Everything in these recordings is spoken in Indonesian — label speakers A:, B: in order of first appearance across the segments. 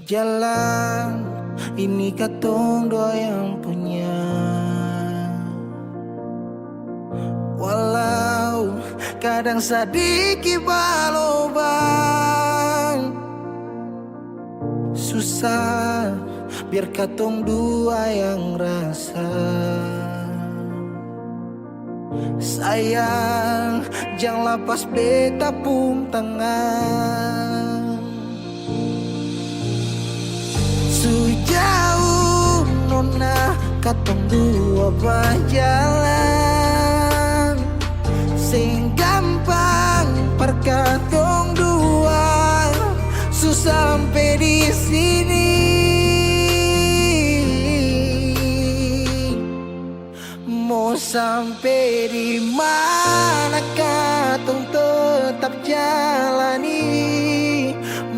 A: Jalan ini katong dua yang punya, walau kadang sedikit balobang. Susah biar katong dua yang rasa. Sayang jangan lepas beta pung tangan. Sejauh nona katong dua berjalan, sing gampang perkatong dua susah sampai di sini. Mau sampai di mana katong tetap jalani.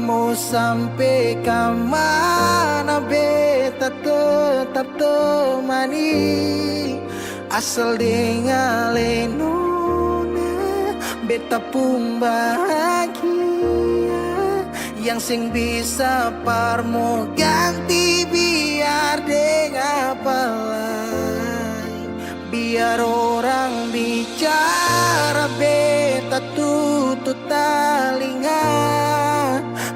A: Mau sampai ke mana beta tetap temani. Asal dengan nona beta pun bahagia. Yang sing bisa parmo ganti biar dengan apa lain. Biar orang bicara beta tutup telinga.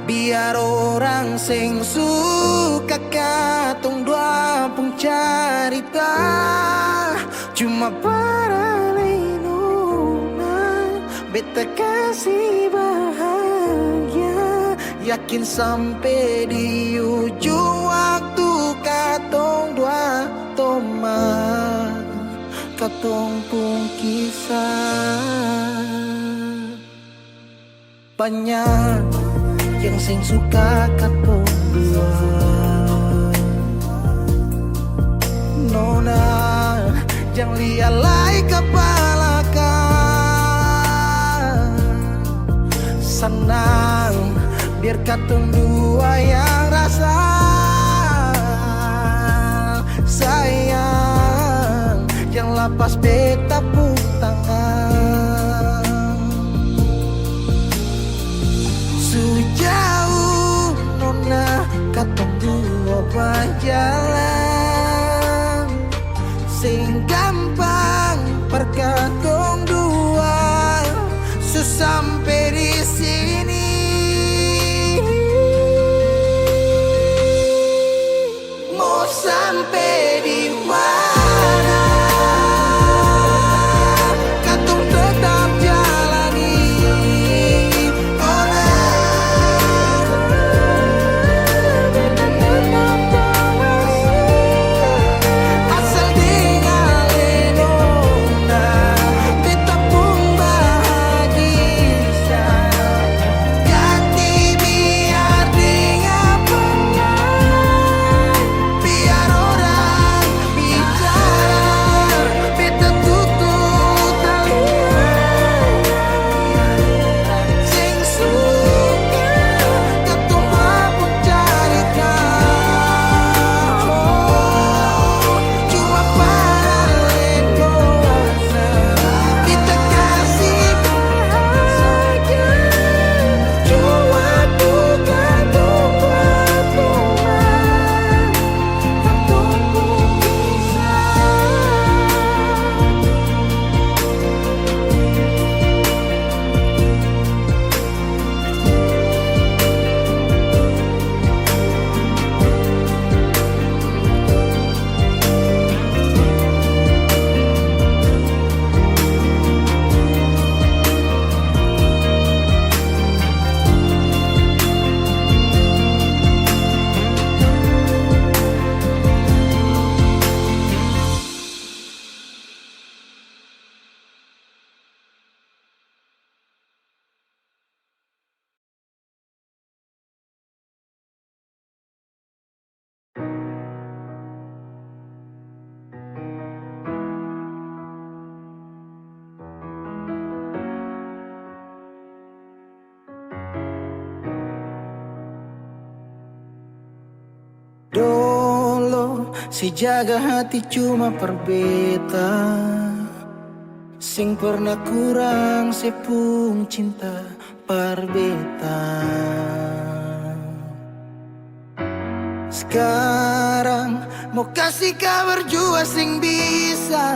A: Biar orang sing suka katong dua pun carita. Cuma para nona beta kasih bahagia. Yakin sampai di ujung waktu katong dua teman. Katong pun kisah banyak yang sing suka katong dua. Nona jangan lihat lai kepala kan. Senang biar katong dua yang rasa. Sayang jangan lepas beta pun tangan. Sejauh nona katong dua berjalan, sing gampang perkatong dua susah sampai di sini. Mau sampai di mana katong tetap jalani. Asal dengan nona beta pun bahagia. Dolo si jaga hati cuma per beta, sing pernah kurang sepung cinta per beta. Sekarang mau kasih kabar jua sing bisa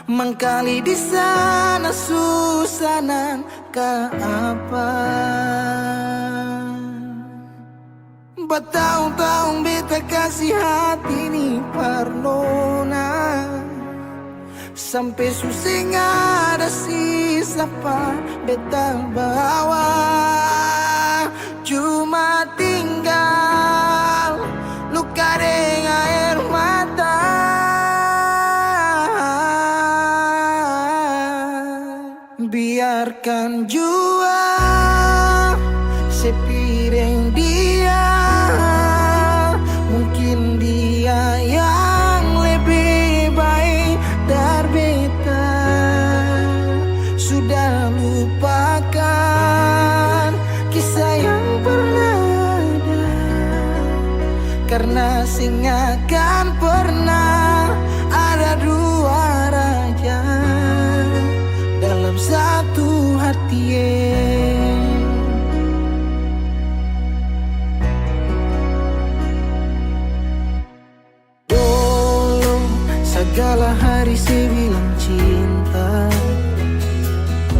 A: mengkali di sana susah nang ka apa. Bertahun-tahun beta kasih hati ni parnona, sampai susah ada sisa pa beta bawa. Cuma tinggal luka dengan air mata. Biarkan jua sepiring dia, mungkin dia yang lebih baik dari beta. Sudah lupakan kisah yang pernah ada, karena sing akan pernah ada dua raja dalam satu hati. Dulu segala hari saya bilang cinta,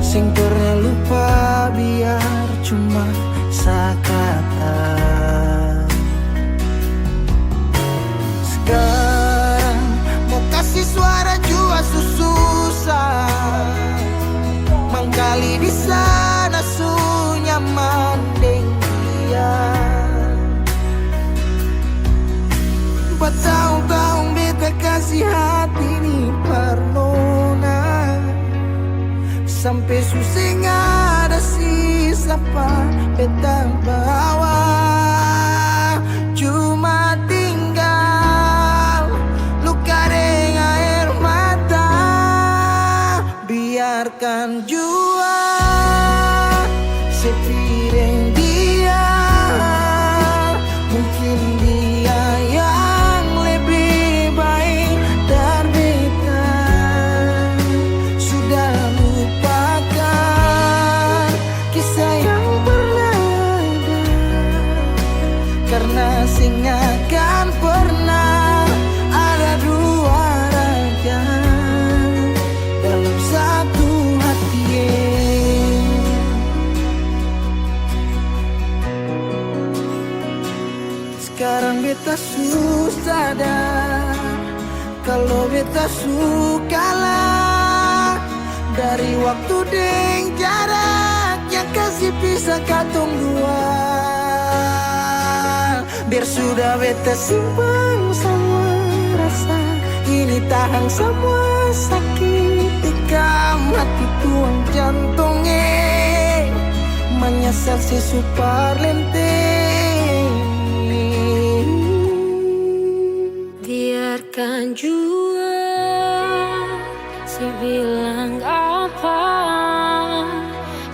A: sing pernah lupa biar cuma sekata. Sekarang mau kasih suara jua susah, mangkali di sana su nyaman deng dia. Bertahun-tahun beta kasih hati ni parnona, sampai susah ada sisa pa beta bawa. Cuma tinggal luka dengan air mata. Biarkan jua sepiring dia, mungkin dia yang lebih baik dari beta. Sudah lupakan kisah yang pernah ada, karena sing akan pernah ada dua raja dalam satu hati. Sekarang beta susah sadar kalau beta sukalah dari waktu deng jarak yang kasih pisah katong dua. Biar sudah beta simpan semua rasa, ini tahan semua sakit tikam hati tuang jantungnya, menyesal si super lenteng.
B: Biarkan jua si bilang apa,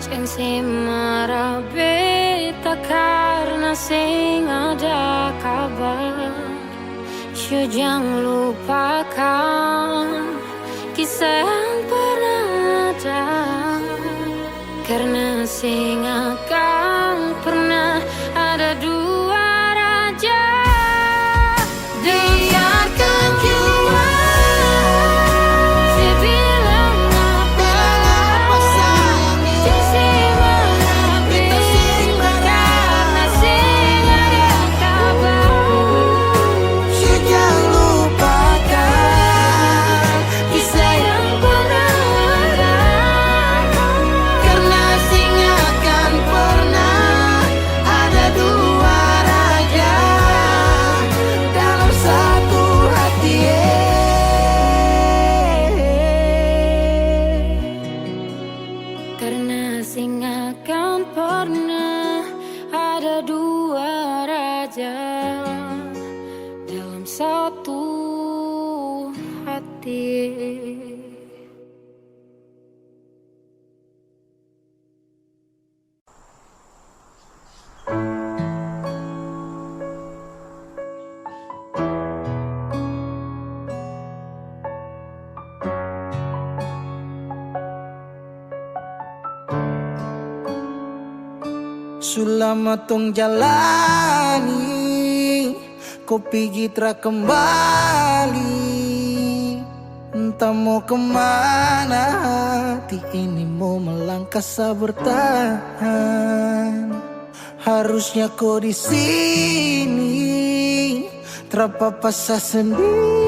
B: jangan si marah beta karena sing ada kabar. Jangan lupakan kisah yang pernah ada, karena sing akan pernah ada dua raja. Biarkan jua si bilang apa sayangnya, si marah beta karena sing ada kabar.
A: Jangan lupakan kisah yang pernah ada, karena sing akan pernah ada dua raja dalam satu hati.
B: Karena sing akan pernah ada dua raja dalam satu hati.
A: Sulama tong jalani, kau pergi tra kembali. Entah mau kemana, hati ini mau melangkah bertahan. Harusnya kau di sini, terpapasa sendiri.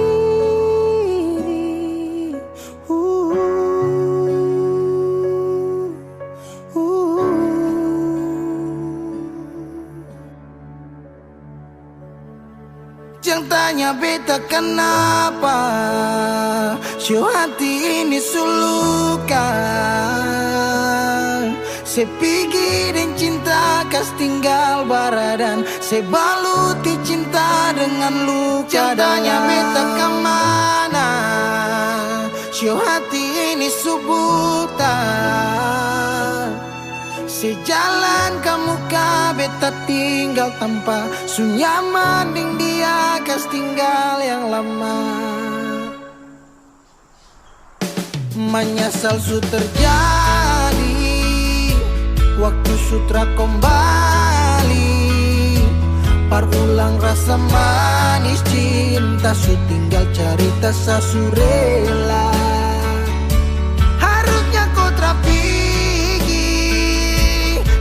A: Jangan tanya beta kenapa, show hati ini sulukan. Se pergi dan cinta kas tinggal baradan, se baluti cinta dengan luka. Jadanya beta kemana, show hati ini subutan. Sejalan kamu beta tinggal tanpa sunyaman ding dia kas tinggal yang lama. Menyesal su terjadi, waktu sutra kembali. Parulang rasa manis cinta, su tinggal cerita sasurela. Harusnya kau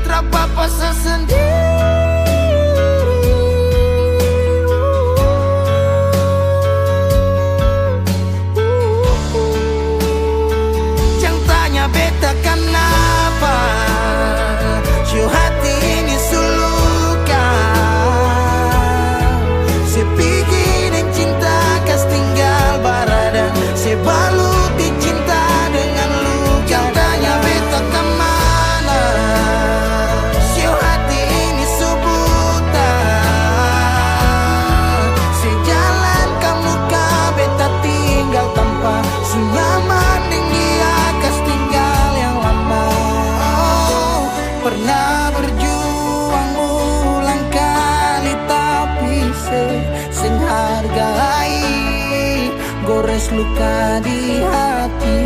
A: terpapasa sendiri. Jangan tanya beta kenapa, show hati ini sulukan. Se pergi dan cinta kas tinggal baradan, se baluti cinta dengan luka. Jangan tanya beta kemana, show hati ini subutan. Sejalan kamu beta tinggal tanpa sunyaman ding dia kas tinggal yang lama. Oh, pernah berjuang ulang kali tapi sing hargai, gores luka di hati.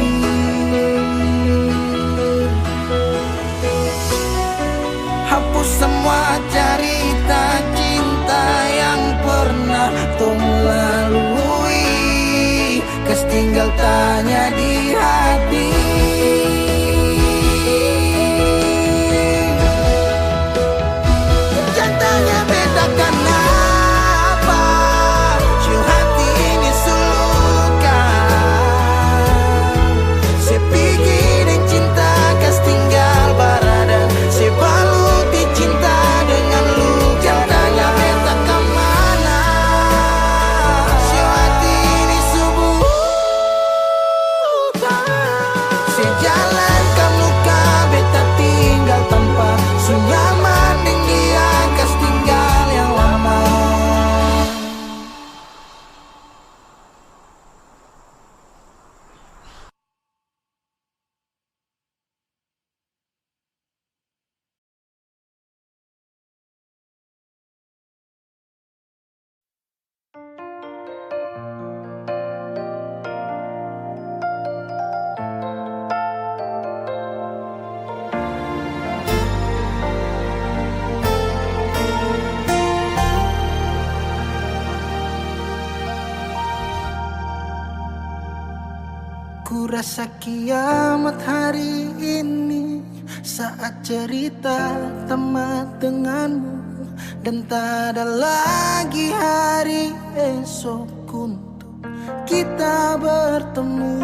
A: Hapus semua cerita cinta yang pernah tong lalui, kas tinggal tanya di hati. Jangan tanya beta kenapa, show hati ini sulukan. Se pergi dan cinta kas tinggal baradan, se baluti cinta dengan luka. Jangan tanya beta kemana, show hati ini subutan. Sejalan kamu beta tinggal tanpa sunyaman ding dia kas tinggal yang lama. Ku rasa kiamat hari ini saat cerita tamat denganmu, dan tak ada lagi hari esok untuk kita bertemu.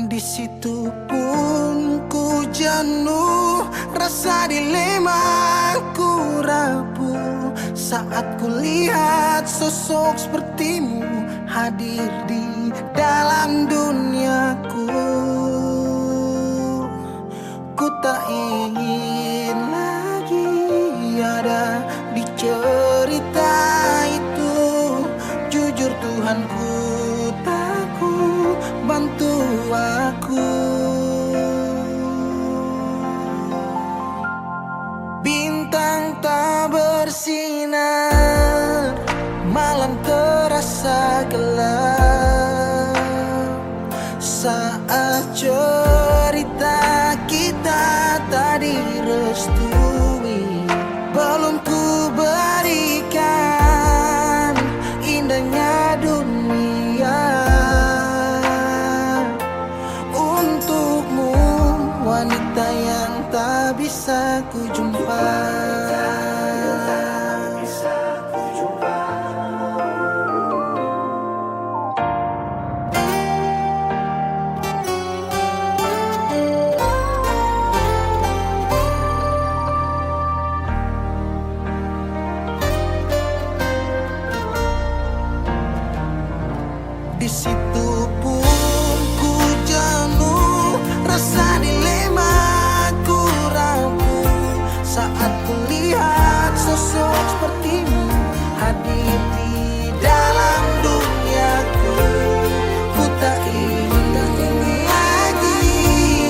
A: Di situ pun ku jenuh, rasa dilema ku rapuh saat ku lihat sosok sepertimu hadir di dalam duniaku. Ku tak ingin lagi ada di cerita itu. Jujur Tuhanku, takut bantu aku. Bintang tak bersinar, malam terasa gelap saat cerita kita tadi bisa ku jumpa. Di situ pun ku jenuh, rasa dilema ku rapuh saat kulihat sosok sepertimu hadir di dalam duniaku. Ku tak ingin lagi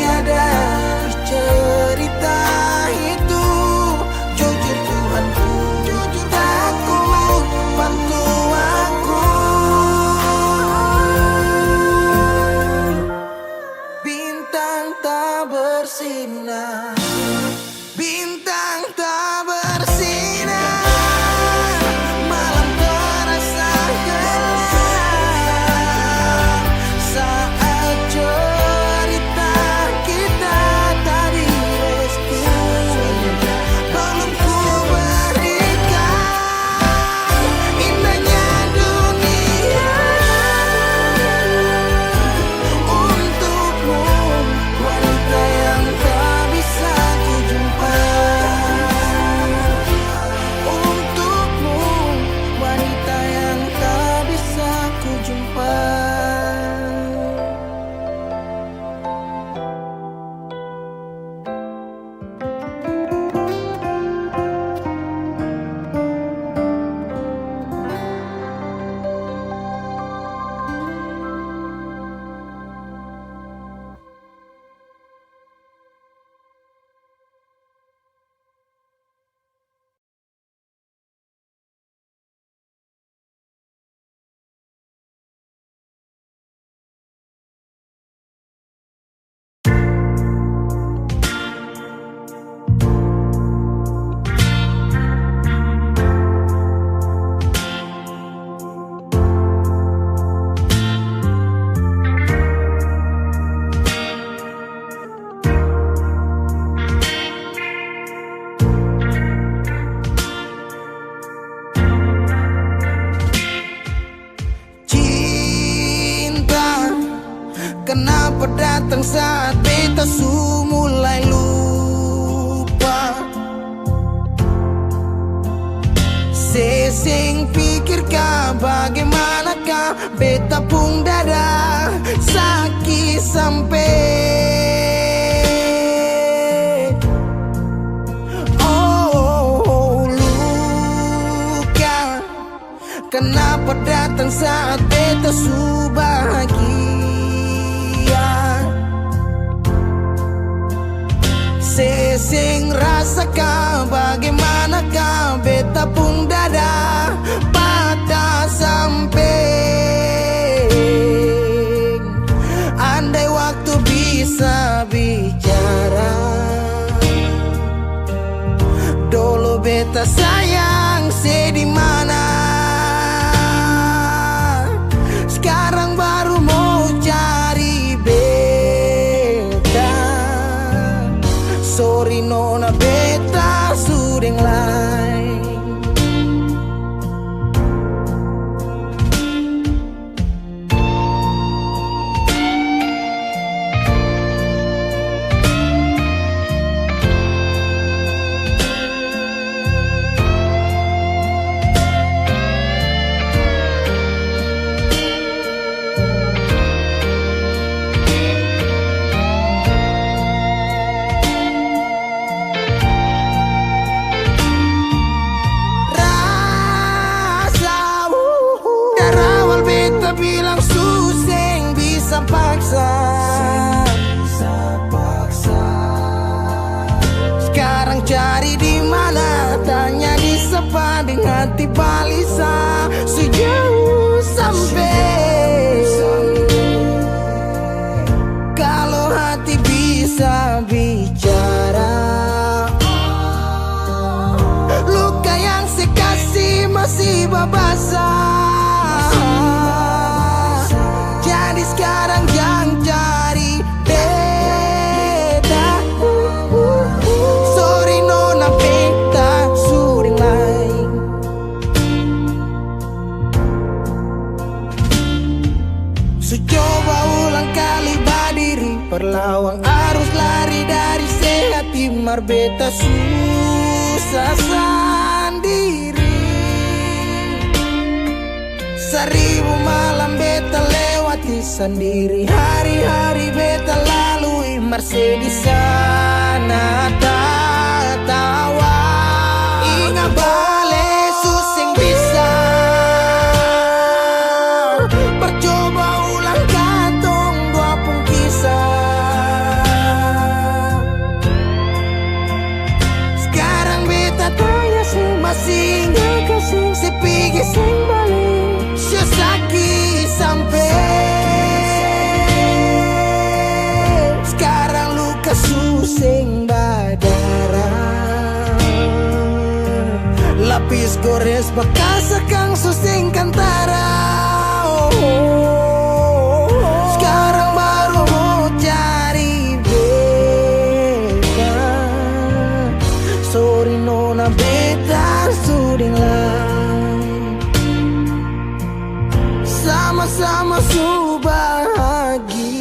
A: ada cerita itu. Jujur Tuhanku, jujur takut bantu aku. Bintang tak bersinar, bintang tak bersinar, malam terasa gelap saat cerita kita tadi restui. Belum ku berikan indahnya dunia untukmu, wanita yang tak bisa ku jumpa. Untukmu, wanita yang tak bisa ku jumpa. Cinta, kenapa datang saat beta su mulai lupa? Sesing pikirkah bagaimanakah beta pun dada sakit sampai. Oh, luka, kenapa datang saat beta su bahagia? Sesing rasakah bagaimanakah beta pun dada patah sampai. Andai waktu bisa bicara, dulu beta sayang di mana. Sekarang baru mau cari beta. Sorry nona, beta sudeng lain. Bilang suseng bisa paksa. Sekarang cari di mana, tanya di sepa dengan hati balisa. Sejauh sampai kalau hati bisa bicara, luka yang sekasih masih babasa. Jadi sekarang jangan cari beda. perlawang arus lari dari sehat timar beta susah sendiri. Seribu malam beta lewati sendiri, hari-hari beta lalui marse di sana tawa. Ingat bale suseng bisa percoba ulang katong dua pun kisah. Sekarang beta tanya sih masih nggak kasih sepigi sing balik sesaki sampai. Sekarang luka suseng badarah, lapis gores bekas akang suseng kantara. Sekarang baru mau cari beta. Sorry nona beta suding lah. Sama-sama su bahagia,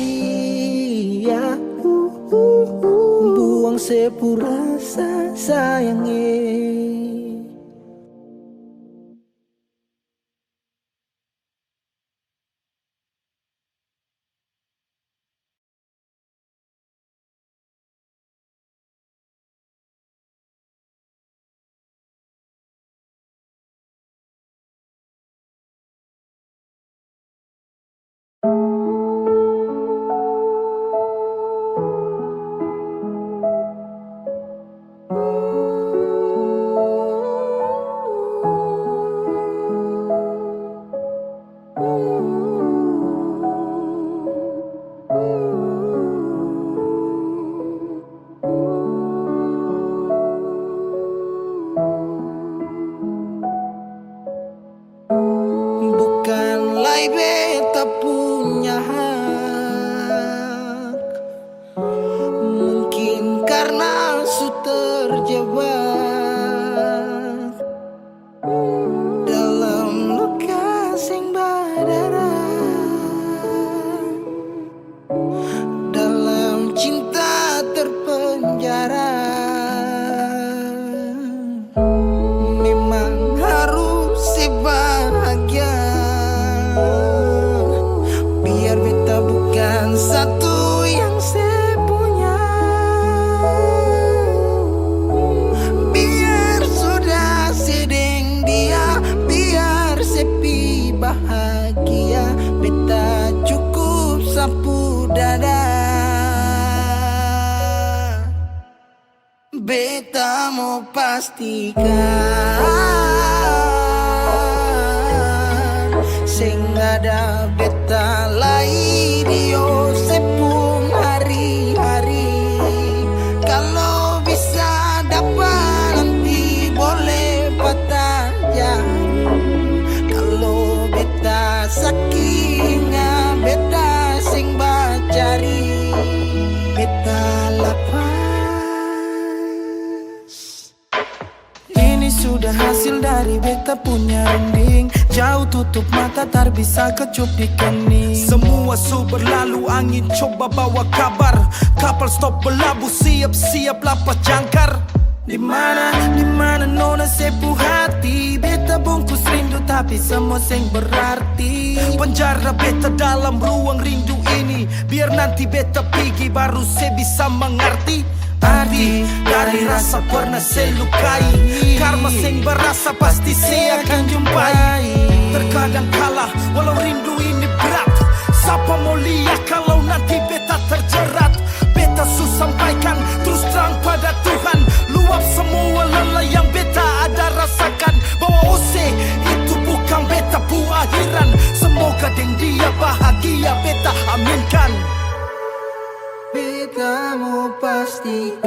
A: buang sepurasa sayangnya. Bukanlah beta punya hak, mungkin karena su terjebak dalam luka sing badarah, dalam cinta terpenjara. Memang harus bahagia, biar beta bukan satu yang saya punya. Biar sudah sedeng dia, biar sepi bahagia. Beta cukup sapu dada. Beta mau pastikan sing ada beta lai dio sepung hari-hari. Kalau bisa dapat nanti boleh patah jari. Kalau beta sakinga beta sing bacari, beta lapas. Ini sudah hasil dari beta punya rending. Jauh tutup mata tak bisa kecup di kening.
C: Semua su berlalu, angin coba bawa kabar. Kapal stop berlabuh, siap-siap lapas jangkar.
A: Dimana nona sepuh hati. Beta bungkus rindu tapi semua sing berarti.
C: Penjara beta dalam ruang rindu ini, biar nanti beta pergi baru saya bisa mengerti arti dari rasa pernah saya lukai. Karma sing berasa pasti saya akan jumpai. Terkadang kalah walau rindu ini berat. Siapa mau lihat kalau nanti beta terjerat. Beta sampaikan terus terang pada Tuhan. Luap semua lelah yang beta ada rasakan. Bahwa ose itu bukan beta pu akhiran. Semoga deng dia bahagia beta aminkan.
A: Beta mau pastikan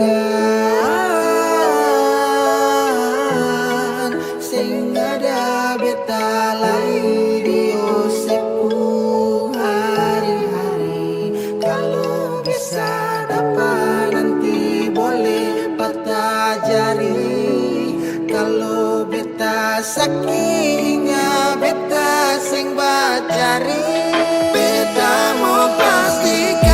A: sing ada beta lai dio sepuh hari-hari. Kalau bisa dapat nanti boleh patah jari. Kalau beta sakinga beta sing bacari. Beta mau pastikan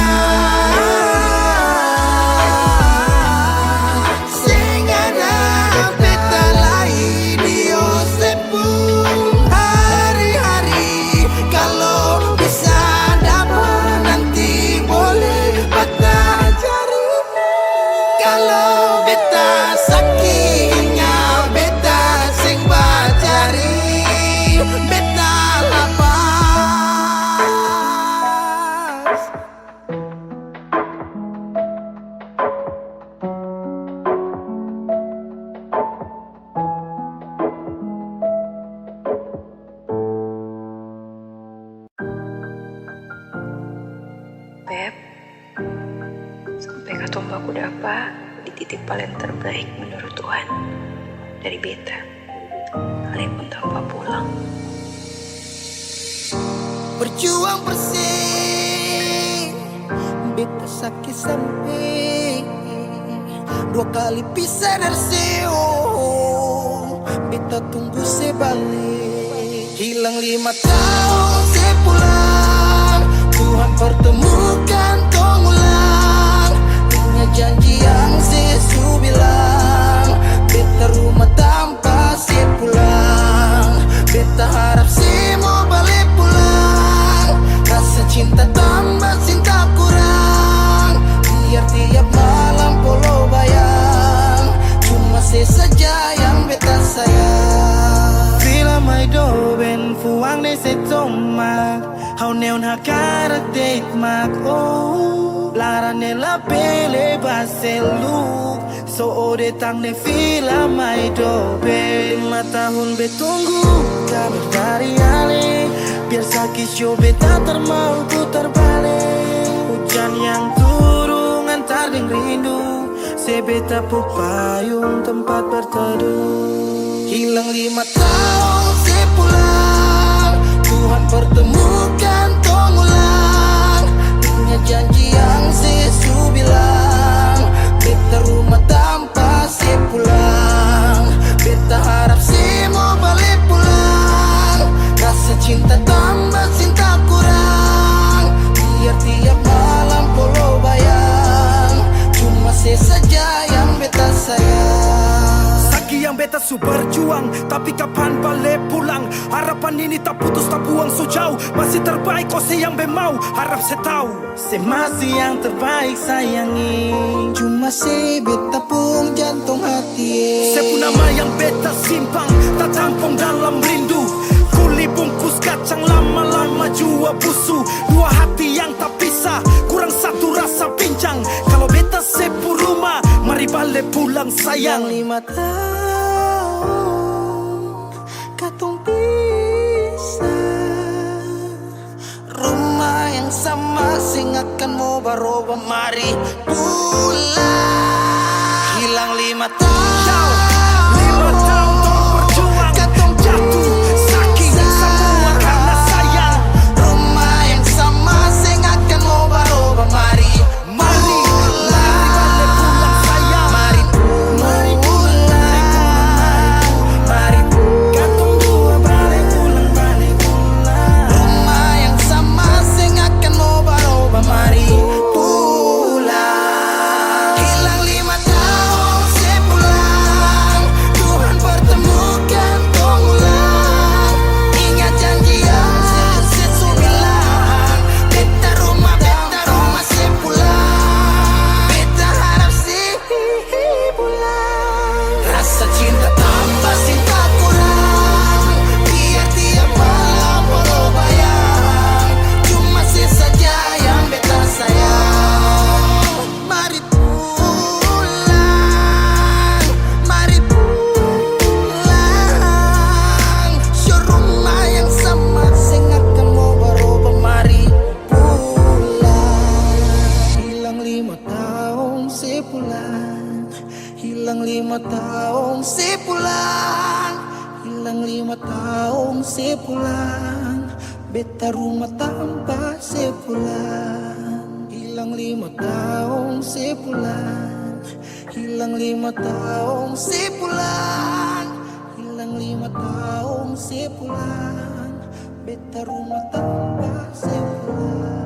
D: Beb, sampai ketemu aku dapat di titik paling terbaik menurut Tuhan dari beta, sekalipun tanpa pulang.
A: Berjuang bersih, beta sakit sampai 2 kali pisah dari seo. Beta tunggu sebalik, hilang 5 tahun sepulang. Tuhan pertemukan tong ulang, ingat janji yang Yesus bilang. Beta rumah tanpa sepulang, beta harap semua balik pulang. Rasa cinta tambah cinta kurang, biar tiap malam polo bayang. Cuma saja yang beta sayang. Bila mai do ben fuang ne se tomak, hau neon hakarak date mak oh. Lara ne la pele baseluk, so ode tang ne vila mai do ben. 5 tahun betunggu kabar dari ale, biar sakit show beta termau putar balik. Hujan yang turun antar deng rindu, sebeta payung tempat berteduh. Hilang 5 tahun sepulang, Tuhan pertemukan tong ulang. Ingat janji yang Yesus bilang, beta rumah tanpa sepulang. Beta harap semua balik pulang. Rasa cinta tambah cinta kurang, biar tiap malam polo bayang. Cuma saja yang beta sayang. Saki yang beta su berjuang, tapi kapan balik pulang? Harapan ini tak putus tak buang so jauh. Masih terbaik kau yang bemau, harap saya tahu. Saya masih yang terbaik sayangi, cuma saya beta pun jantung hati. Saya pun nama yang beta simpang, tak tampung dalam rindu. Kuli bungkus kacang lama-lama jua busu. 2 hati yang tak pisah, kurang satu rasa pincang. Kalau beta sepu rumah, mari balik pulang sayang. 5 tahun katong pisah, rumah yang sama sing akan mau baroba, mari pulang. Hilang 5 tahun, 5 tahun tong berjuang, katong jatuh sakit semua karena sayang. Rumah yang sama sing akan mau baroba, mari pulang. Mari pulang, mari pulang. Katong dua balik pulang. Rumah yang sama sing akan mau baroba, mari pulang. Hilang 5 tahun sepulang, Tuhan pertemukan tong ulang. Ingat janji yang Yesus bilang, beta rumah sepulang. Beta harap sih pulang. Rasa cinta tambah cinta kurang, biar tiap malam polo bayang. Cuma saja yang beta sayang. Mari pulang, mari pulang. Show rumah yang sama sing akan mau baroba, mari pulang. Hilang 5 tahun sepulang, hilang 5 tahun sepulang, hilang 5 tahun sepulang. Beta rumah tanpa sepulang. Hilang 5 tahun sepulang, hilang 5 tahun sepulang, hilang 5 tahun sepulang. Beta rumah tanpa sepulang.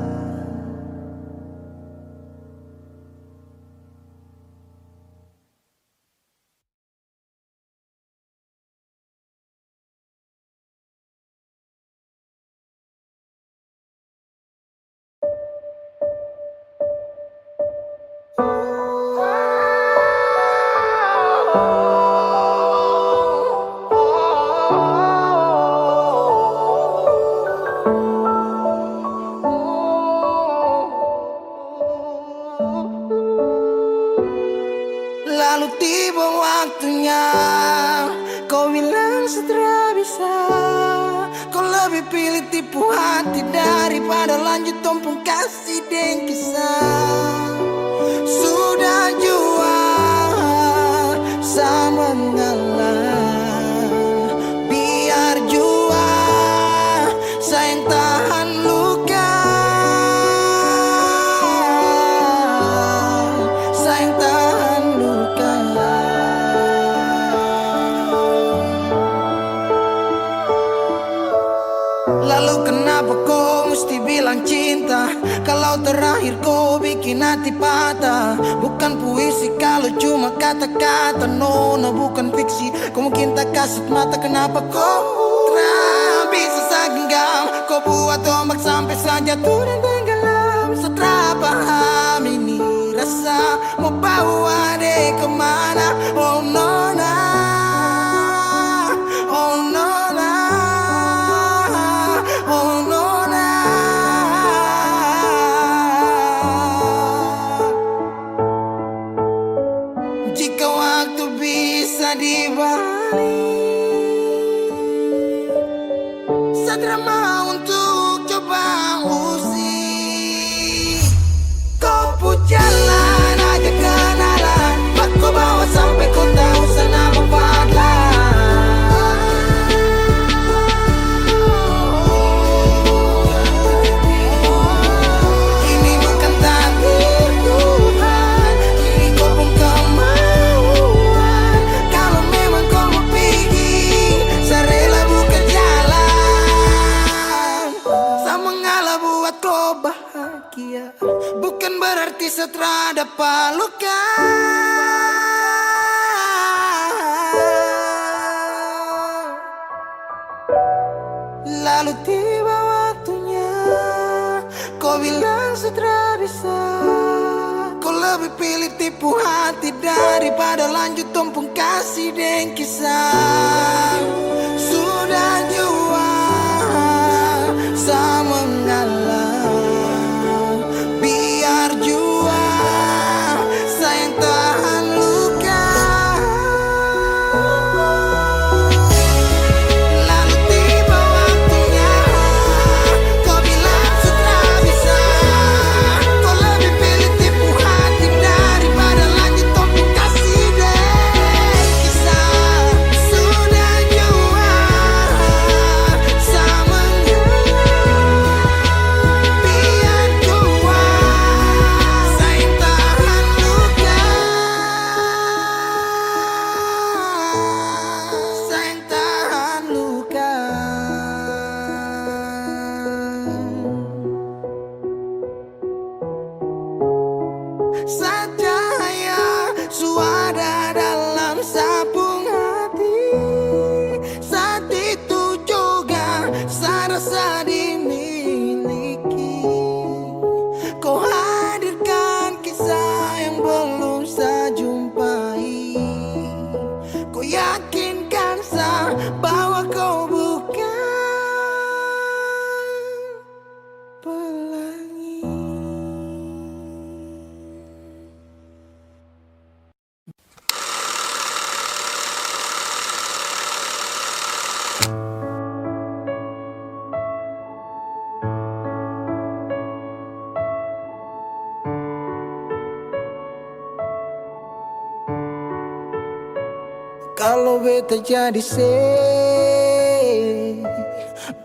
A: Lalu tiba waktunya, kau bilang setelah bisa. Kau lebih pilih tipu hati daripada lanjut tumpung kasih dan kisah. Sudah jual sama mengalah, biar jua sayang tahan luka, sayang tahan luka. Lalu kenapa kau mesti bilang cinta, kalau terakhir kau bikin hati patah? Bukan puisi kalau cuma kata-kata, nona bukan fiksi. Kau mungkin tak kasut mata, kenapa kau bisa segenggam? Kau buat ombak sampai saja turun tenggelam. Setelah paham ini rasa, mau bawa deh kemana? Oh nona, oh nona, oh nona. Jika waktu bisa dibalik, Sadra mau untuk coba usik. Kau pun jalan aja kenalan, aku bawa sampai kau tahu sana ini bukan takdir Tuhan, ini kau pun kemauan. Kalau memang kau mau pergi, saya rela buka jalan. Saya mengalah buat kau bahagia, bukan berarti setelah dapat luka. Lalu tiba waktunya, kau bilang setelah bisa. Kau lebih pilih tipu hati daripada lanjut tumpung kasih dan kisah. Sudah jual sama mengalah, biar jua sayang tahan luka. Lalu tiba waktunya, kau bilang sudah bisa. Kau lebih pilih tipu hati daripada lanjut tumpung kasih dan kisah. Sudah jual sama mengalah, biar jua sayang tahan luka, sayang tahan luka. Cahaya suara dalam sabung hati, saat itu juga saya rasa dimiliki. Kau hadirkan kisah yang belum saya jumpai. Kau yakinkan saya bahwa kau bukan pelangi. Kalau beta jadi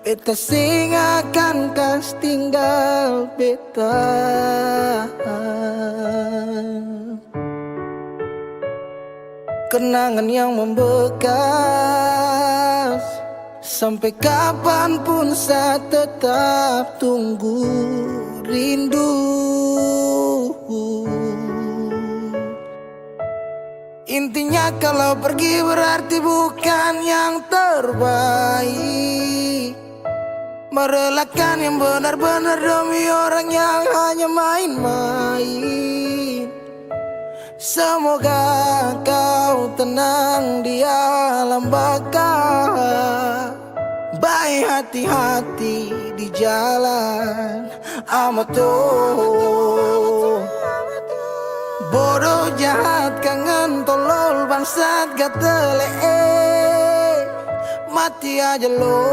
A: beta sing akan kas tinggal beta. Kenangan yang membekas, sampai kapanpun saya tetap tunggu rindu. Intinya kalau pergi berarti bukan yang terbaik. Merelakan yang benar-benar demi orang yang hanya main-main. Semoga kau tenang di alam baka. Baik hati-hati di jalan Amato. Bodoh jahat kangen tolol bangsat gatele, mati aja lo.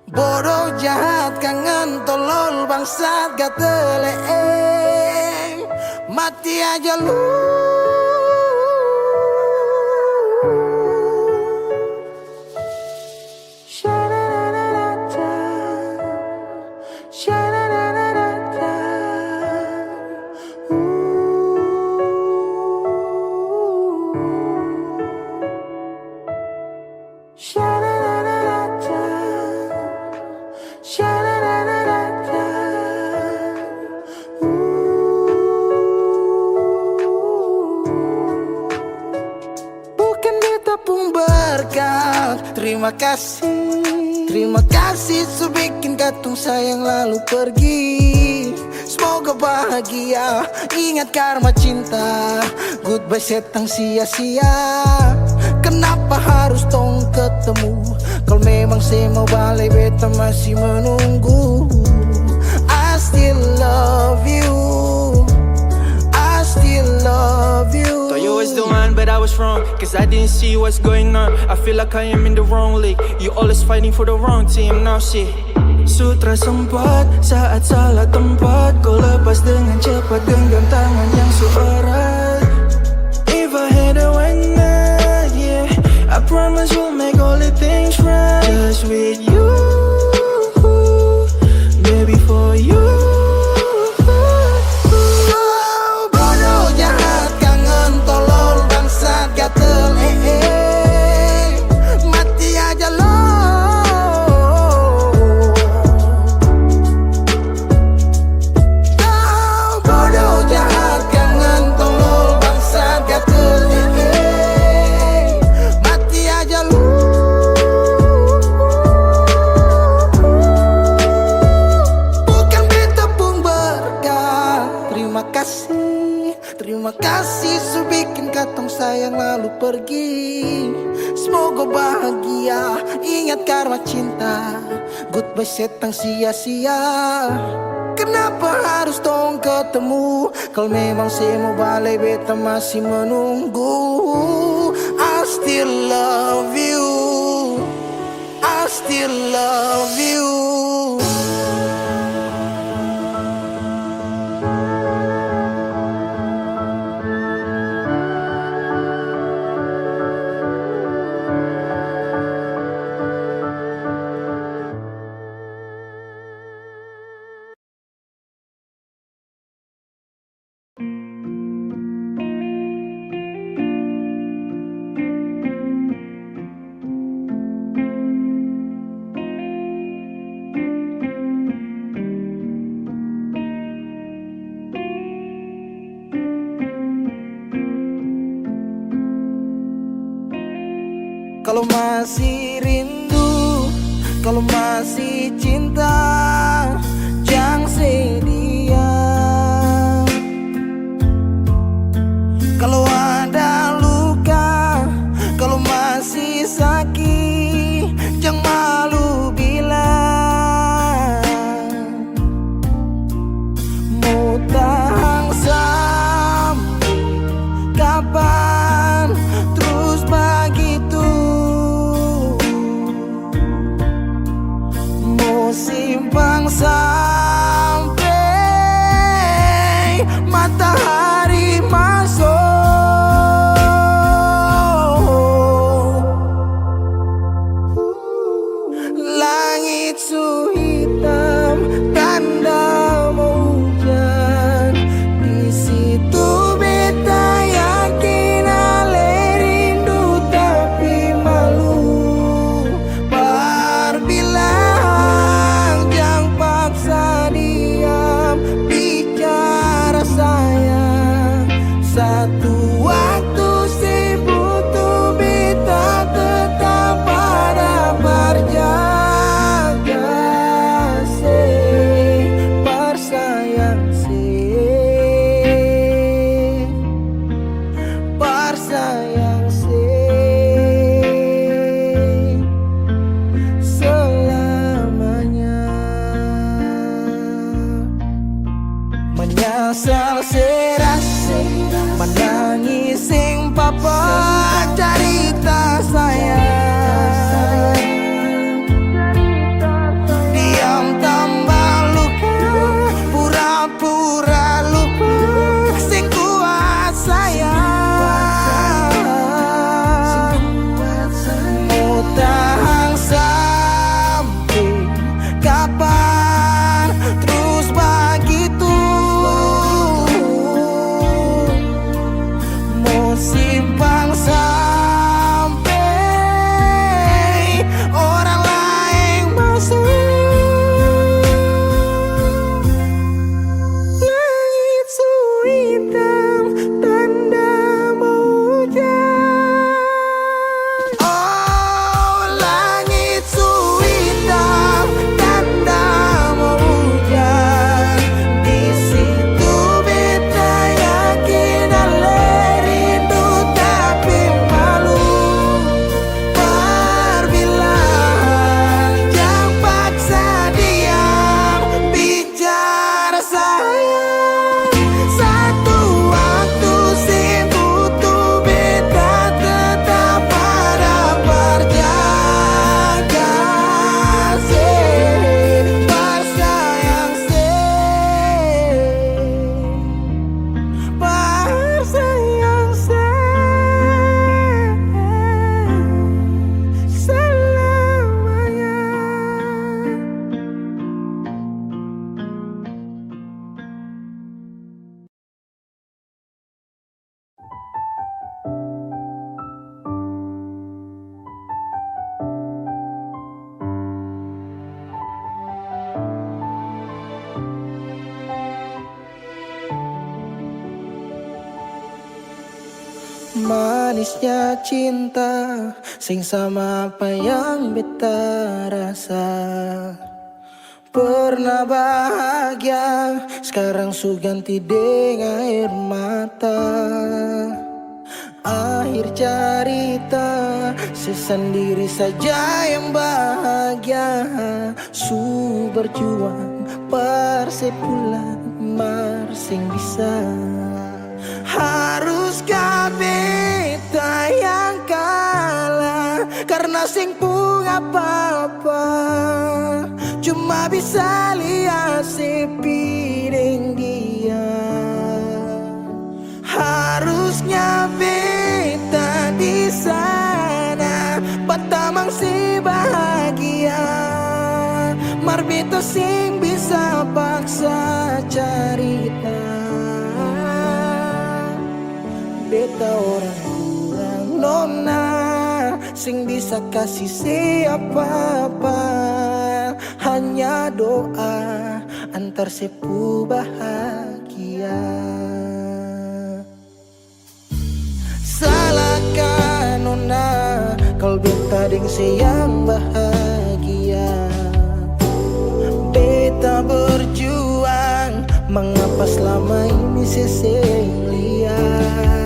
A: Bodoh jahat kangen tolol bangsat gak teleeng. Mati aja lu. Sha-da-da-da-da-da. Sha-da-da-da-da-da. Sha-da-da-da-da-da. Sha-da-da-da-da-da. Bukan beta pun berkat. Terima kasih su bikin katung sayang lalu pergi. Semoga bahagia, ingat karma cinta. Goodbye setang sia-sia. Kenapa harus tong ketemu? Kalau memang saya mau balik beta masih menunggu. I still love you, I still love you.
E: Thought you was the one, but I was wrong, cause I didn't see what's going on. I feel like I am in the wrong league. You always fighting for the wrong team, now shit. Sutra sempat saat salah tempat. Kau lepas dengan cepat genggam tangan yang suara. If I had a one night, yeah, I promise we'll make all the things right. Just with you, baby, for you.
A: Bodoh jahat kangen tolol bangsat gak teleeng. Mati aja lo. Bodoh jahat kangen tolol bangsat gak teleeng. Mati aja lo. Bukan beta pun berkat. Terima kasih su bikin katong sayang lalu pergi. Semoga bahagia, ingat karma cinta. Goodbye setang sia-sia. Kenapa harus tong ketemu? Kalau memang saya mau balik beta masih menunggu. I still love you, I still love you. Kalau masih rindu, kalau masih cinta, jangan sedia. Kalau ada luka, kalau masih sakit, jangan malu bilang. Mau tahan sampai kapan terus begitu? Simpang sampai matahari masuk. Langit su hitam, tanda mau hujan. Di situ beta yakin ale rindu tapi malu. Berbilang jangan paksa diam, bicara sayang. Satu waktu si butuh beta tetap pada berjaga. manisnya cinta, sing sama apa yang beta rasa. Pernah bahagia, sekarang su ganti dengan air mata. Akhir cerita, sesendiri saja yang bahagia. Su berjuang, persepulan marsing bisa. Haruskah beta yang kalah, karena sing pun apa-apa. Cuma bisa lihat sepiring dia. Harusnya beta di sana, patamang si bahagia. Mar beta sing bisa paksa cerita. Beta orang kurang nona, sing bisa kasih siapa-apa. Hanya doa antar sepu bahagia. Salahkan nona, kalau beta deng sayang bahagia. Beta berjuang, mengapa selama ini seseng lihat.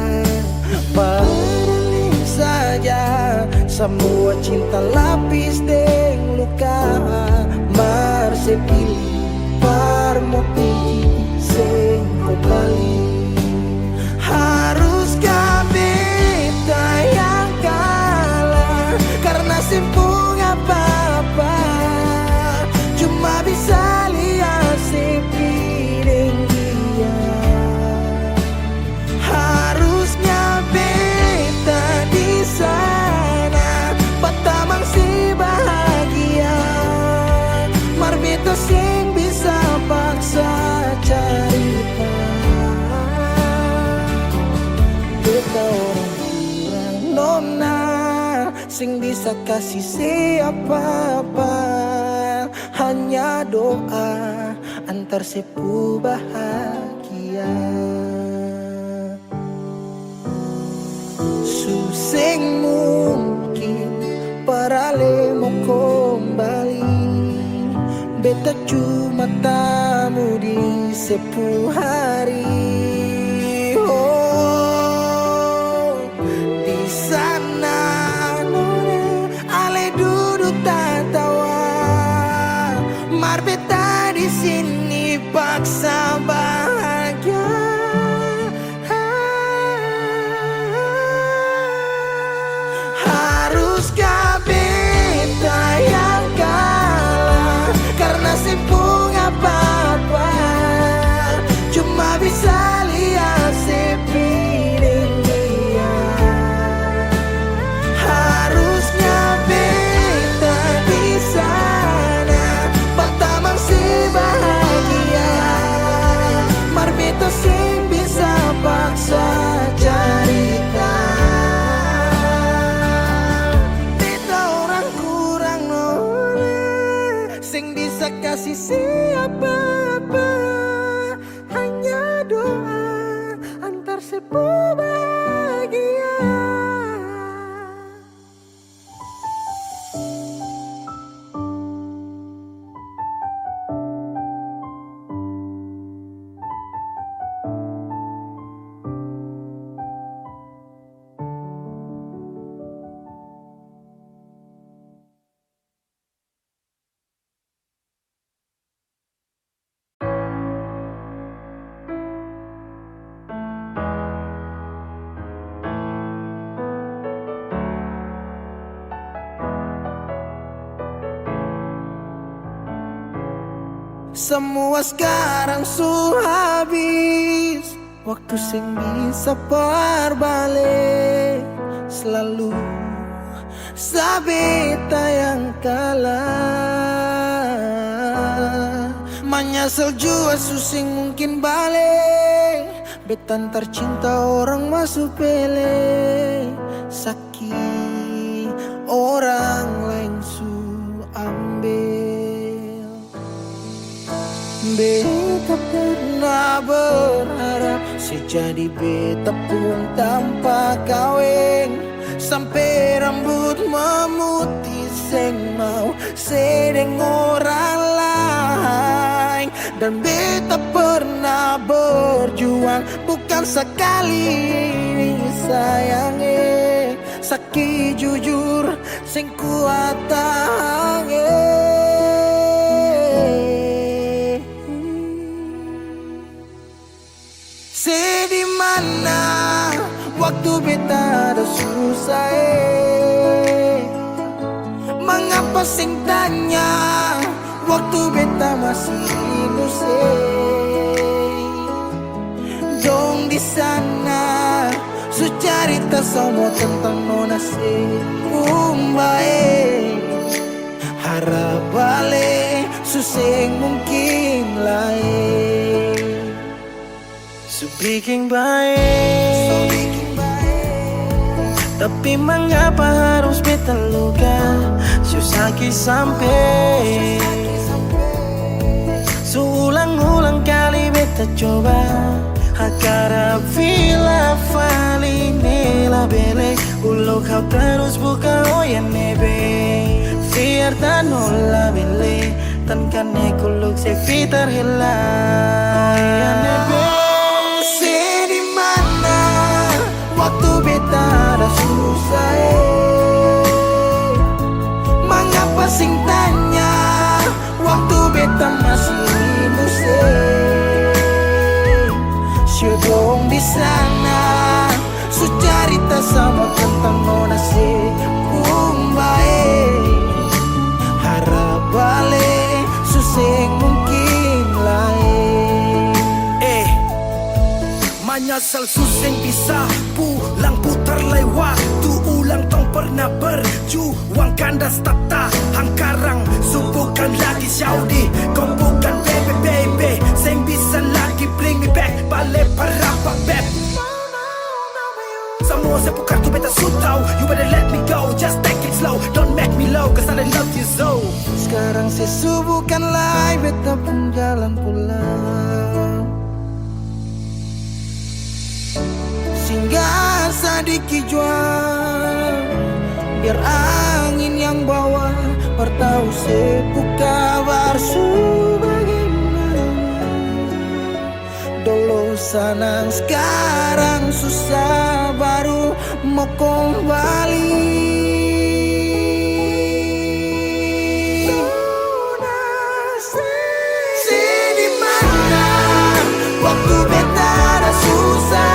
A: Padahal saja semua cinta lapis deng luka. Mar sepilih parmo piji seng kembali. Haruskah beta yang kalah, karena simpung apa-apa. Cuma bisa lihat sepiring dia. Harusnya beta di sana, patamang si bahagia. Mar beta sing bisa paksa cerita. Beta orang kurang nona, sing bisa kasih siapa-apa. Hanya doa antar sepu bahagia. Suseng mungkin parale mau kembali. Beta cuma tamu di sepu hari. Oh, di sana nona ale duduk tertawa. Mar beta di sini paksa bahagia. Haruskah beta yang kalah, karena simpung apa-apa. Cuma bisa lihat sepiring dia. Harusnya beta di sana, patamang si bahagia. Mar beta sing bisa paksa cerita. Beta orang kurang nona, sing bisa kasih siapa-apa. Hanya doa antar sepu bahagia. Semua sekarang su habis, waktu sing bisa berbalik. Selalu sabeta yang kalah. Menyesal jua susing mungkin balik. Betan tercinta orang masuk pele. Sakit orang lain su ambil. Beta pernah berharap Sejadi beta pun tanpa kawin, sampai rambut memutih seng mau sedeng orang lain. Dan beta pernah berjuang, bukan sekali sayangi, sakit jujur sing kuat tahangi. Di mana waktu beta ada susah, mengapa sing tanya waktu beta masih inusai. Dong di sana su cerita semua tentang nona si umbae, harap balik suseng mungkin lain. So bikin baik, tapi mengapa harus beta luka? Susah sampai seulang-ulang kali beta coba. Hakara vila fali nela bele, ulo kau terus buka oya nebe. Fiar tanola bele, tan kane kuluk se fitar hela oya nebe. Waktu beta ada susah, mengapa sing tanya waktu beta masih inusai. Syedong di sana su cerita sama tentang nona si umbae, harap balik suseng mungkin lain.
C: Menyesal suseng bisa pulang putar lewat tu ulang tong pernah berjuang kandas tata hangkarang subukan lagi Saudi kau bukan baby sing bisa lagi bring me back balik para beb. Semua sepukar tu beta sutau, you better let me go, just take it slow, don't make me low cause I love you so.
A: Sekarang saya subukan lagi beta pun jalan pulang, singgah sedikit jual, biar angin yang bawa bertahu sepuk kabar su bagaimana. Dulu senang sekarang susah baru mau kembali. Di mana waktu beta ada susah,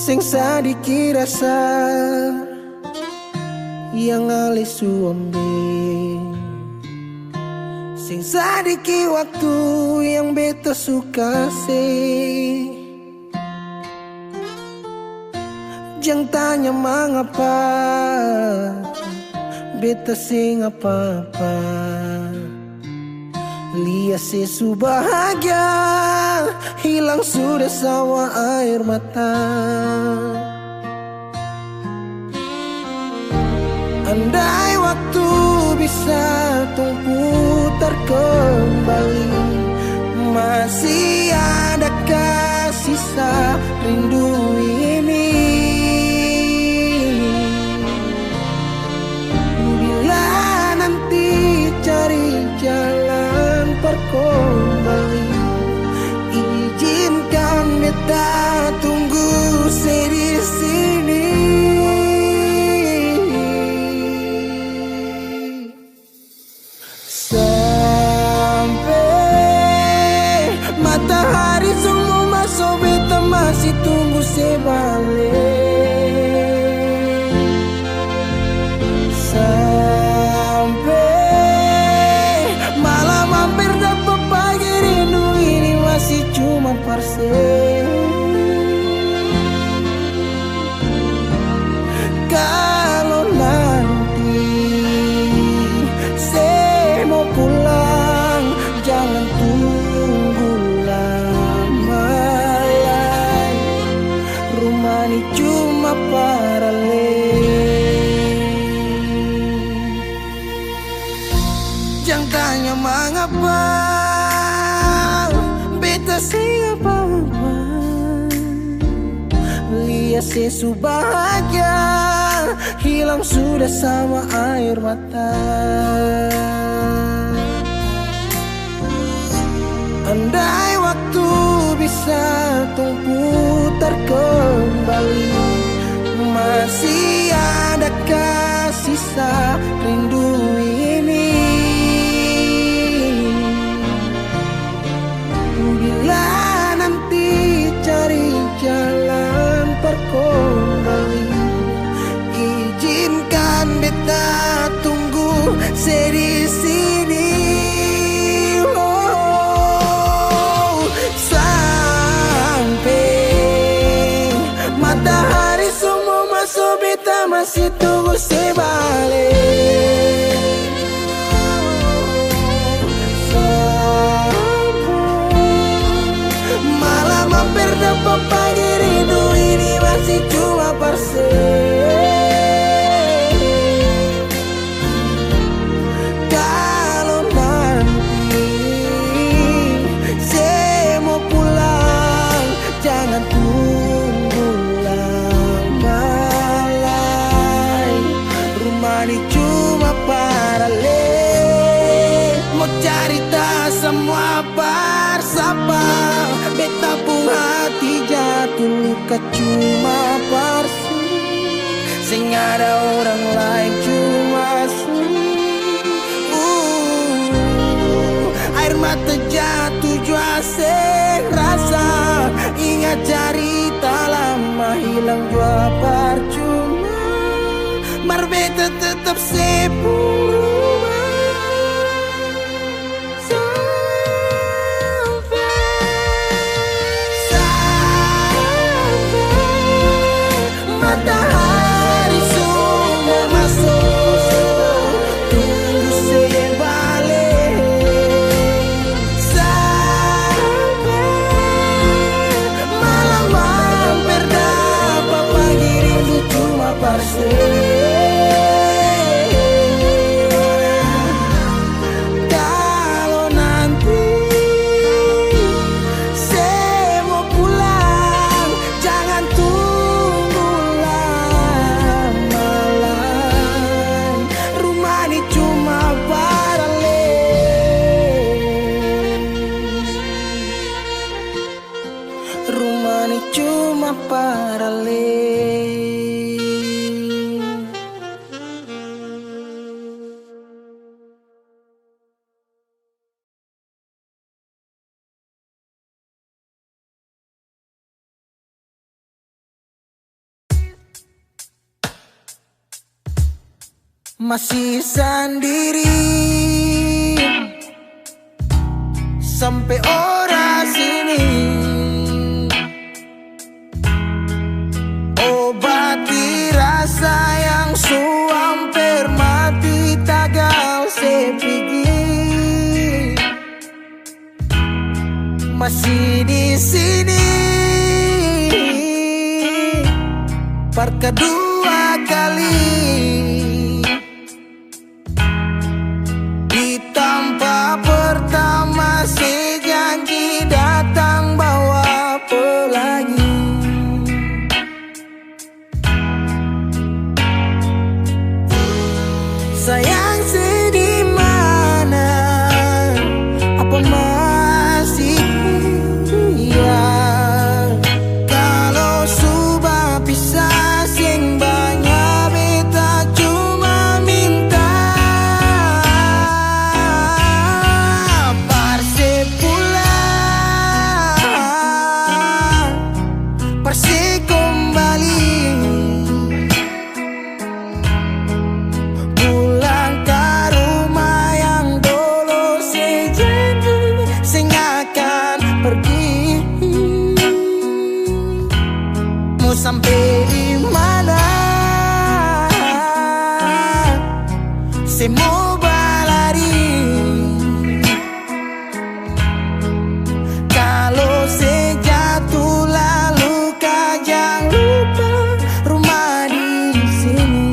A: sing sadiki rasa yang alih suambe, sing sadiki waktu yang beta suka sih. Jangan tanya mengapa beta sing apa-apa, lihat sesu bahagia hilang sudah sawa air mata. Andai waktu bisa tung putar kembali, masih adakah sisa rindu ini? Bila nanti cari jalan kembali, izinkan beta Jangan tanya mengapa beta sing apa-apa. Lihat sesu bahagia hilang sudah sama air mata. Andai waktu bisa tung putar kembali, masih adakah sisa rindu ini? Bila nanti cari jalan terkembali, izinkan beta tunggu di sini. Oh, sampai matahari semua masuk, beta masih tunggu sebalik. Malam hampir dapat pagi, rindu ini masih cuma parse. Kalau nanti saya mau pulang, jangan tunggu lama lagi. Rumah ini cuma paralel, mau cerita semua bersama. Beta pun hati jatuh luka cuma parsi, sing ada orang lain cuma air mata jatuh jua sing rasa. Ingat cerita lama hilang jua percuma, mar beta tetap sepuluh. Matahari semua masuk, tunggu saya balik. Sampai malam hampir dapat pagi, rindu cuma parse. Kalau nanti saya mau pulang, jangan tunggu lama lagi. Rumah ini cuma paralel, rumah ini cuma paralel. Masih sendiri sampai ora sini, obati rasa yang hampir mati tagal sepigi. Masih di sini per kedua kali, di tempat pertama si janji datang bawa pelangi. Sayang sedih mana, apa masih iya? Kalau sudah pisah sing banyak, beta cuma minta parse pulang, parse kembali. Pulang ke rumah yang dulu sejanji sing akan pergi. Mau sampai di mana? Saya mau berlari. Kalau saya jatuh lalu kau jangan lupa rumah di sini.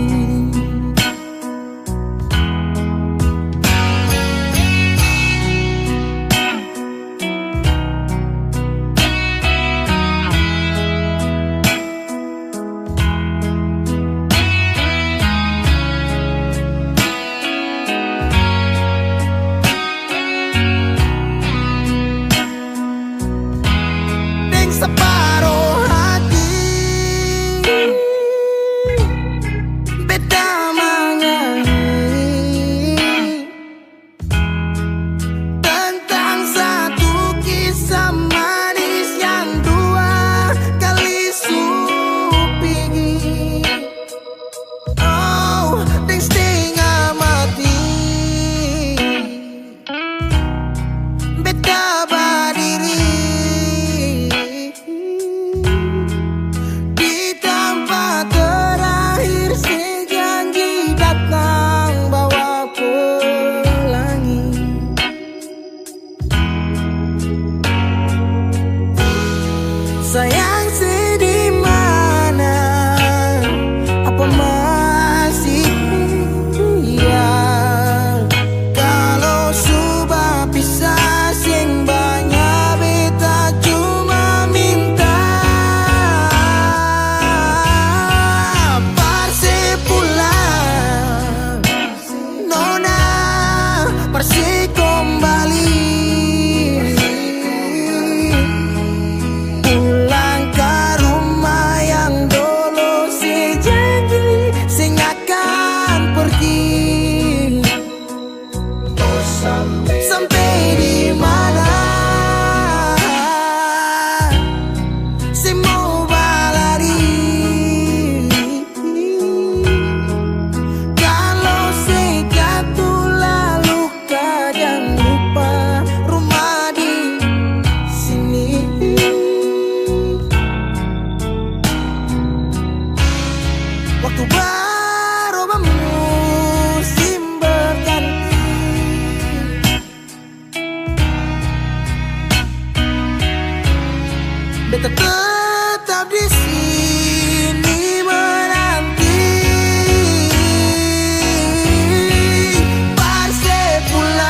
A: beta tetap di sini menanti Parse pulang,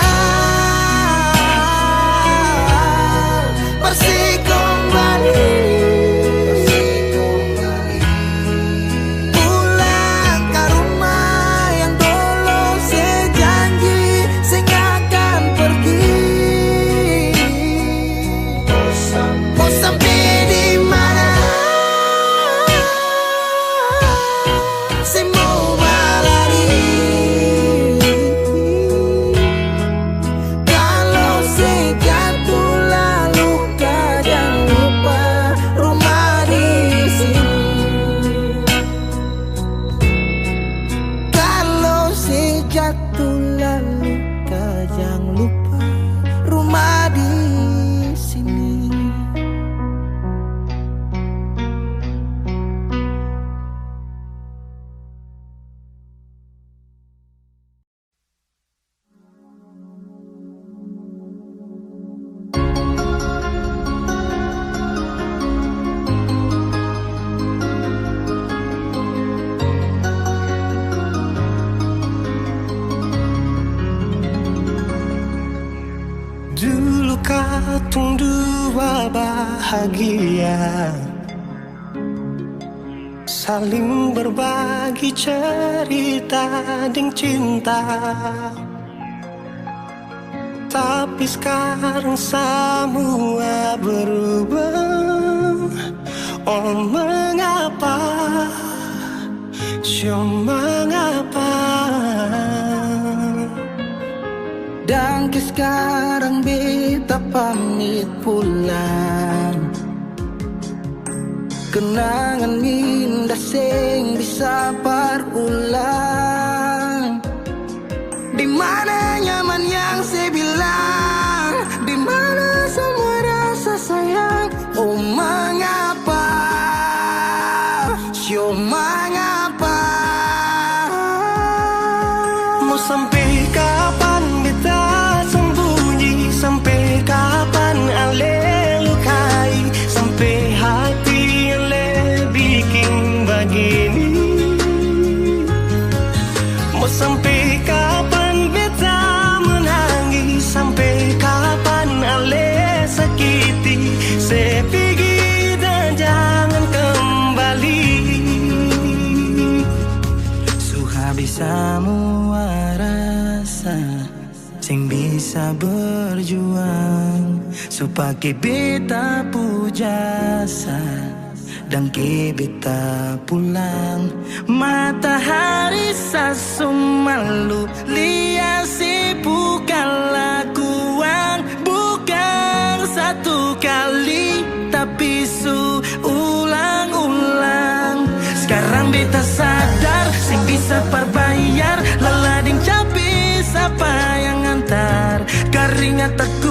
A: Parse kembali. Pulang ke rumah yang dulu sejanji sing akan pergi. Mau sampai di mana? Saya mau berlari. Kalau saya jatuh lalu kau jangan lupa rumah di sini. Kalau saya jatuh lalu kau jangan lupa rumah di sini.
C: Dulu katong dua bahagia, saling berbagi cerita dan cinta. Tapi sekarang semua berubah. Oh mengapa, mengapa?
A: Dan ke sekarang beta pamit pulang. Kenangan indah sing bisa berulang. Di mana nyaman yang saya bilang, di mana semua rasa sayang. Oh mengapa, mengapa?
C: Mau sampai kapan beta sembunyi? Sampai kapan ale lukai? Sampai hati ale bikin begini? Mau sampai kapan beta menangis? Sampai kapan ale sakiti? Saya pergi dan jangan kembali. Habis semua rasa sing bisa berjuang supaya beta pujasa dan ke beta pulang. Matahari sasumalu liasi bukan lakuan, bukan satu kali tapi ulang-ulang. Sekarang beta sadar sing bisa perbayar lelading capis apa yang antar keringat aku